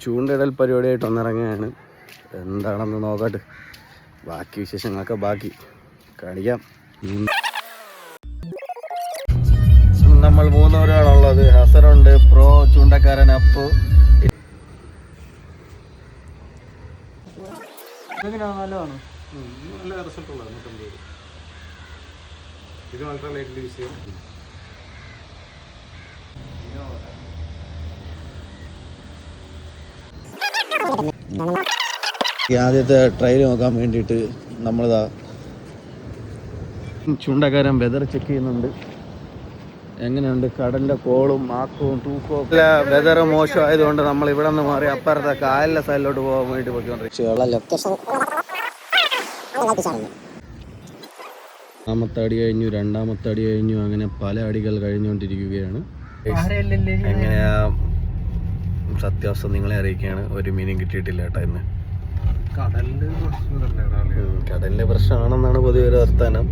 ചൂണ്ടയിടൽ പരിപാടിയായിട്ട് ഒന്നിറങ്ങുകയാണ്. എന്താണെന്ന് നോക്കട്ടെ. ബാക്കി വിശേഷങ്ങളൊക്കെ ബാക്കി കാണിക്കാം. നമ്മൾ 3 പേരാണുള്ളത്. ഹസനുണ്ട്, പ്രോ ചൂണ്ടക്കാരൻ അപ്പു. നല്ല റിസൾട്ടുള്ള ഇത് അൾട്രാ ലൈറ്റ് യൂസ് ചെയ്യും. ആദ്യത്തെ ട്രയൽ നോക്കാൻ വേണ്ടിയിട്ട് നമ്മളിതാ ചൂണ്ടക്കാരൻ വെതർ ചെക്ക് ചെയ്യുന്നുണ്ട്. എങ്ങനെയുണ്ട് കടലിൻ്റെ കോളും മാക്കവും തൂക്കവും. വെതർ മോശമായതുകൊണ്ട് നമ്മൾ ഇവിടെ നിന്ന് മാറി അപ്പുറത്തെ കായലിൻ്റെ സൈഡിലോട്ട് പോകാൻ വേണ്ടി പോയിക്കൊണ്ടിരിക്കും. ഒന്നാമത്തെ അടി കഴിഞ്ഞു, രണ്ടാമത്തെ അടി കഴിഞ്ഞു, അങ്ങനെ പല അടികൾ കഴിഞ്ഞുകൊണ്ടിരിക്കുകയാണ്. എങ്ങനെയാ സത്യാവസ്ഥ നിങ്ങളെ അറിയിക്കുകയാണ്. ഒരു മീനും കിട്ടിയിട്ടില്ല കേട്ടോ ഇന്ന്. കടലിൻ്റെ പ്രശ്നമാണെന്നാണ് പൊതുവെ ഒരു വർത്താനം.